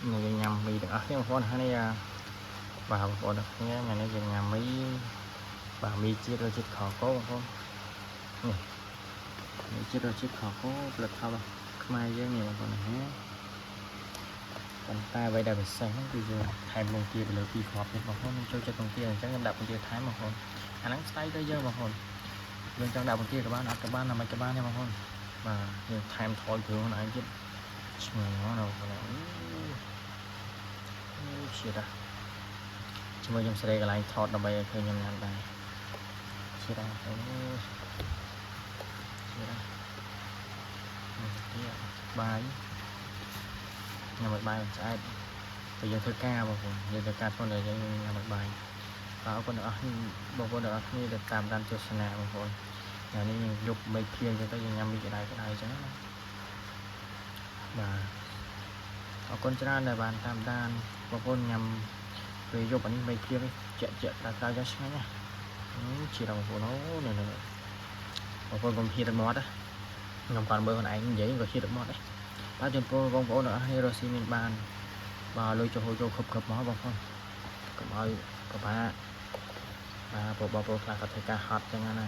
người nhầm mì được cái con này bà con được nghe ngày nay nhà mấy bà mì chia rồi chết khó có không này chia rồi chết khó có lực thao mai với nhiều con này còn ta vậy là phải sáng bây giờ thèm con kia là kỳ họp nên mà không cho con kia chắc em đạp con kia thái mà không anh nắng tay tới giờ mà không bên trong đạp con kia các bạn làm các bạn em mà không mà thèm thôi cứ này chứ nó đâu shit à cuma jam sering lain thọtដើម្បីឃើញខ្ញុំញ៉ាំដែរshit àបាយញ៉ាំបាយស្អែកតែយើងធ្វើការបងប្អូនយើងធ្វើការផងតែយើងញ៉ាំបាយបងប្អូនទាំងអស់បងប្អូនទាំងអស់គ្នាដែលតាមដានទស្សនាបងប្អូនថ្ងៃនេះយើងយកមេភៀងទៅយើងញ៉ាំមីក្តៅៗអញ្ចឹងណាបាទអរគុណច្រើនដែលបានតាមដានបងប្អូនញ៉ាំពេលយកអានេះមេភៀងជាក់ក្រៅយ៉ាងឆ្ងាញ់ណាជាបងប្អូនអូនេះបងប្អូនកុំហ៊ានមកណាខ្ញុំគាត់មើលខ្លួនឯងនិយាយក៏ហ៊ានមកដែរបាទចំពោះបងប្អូនទាំងអស់គ្នារស់ស៊ីមានបានបាទលុយចូលគ្រប់មកបងប្អូនកុំឲ្យពិបាកបាទបងប្អូនខ្លះគាត់ធ្វើការហត់ចឹងណា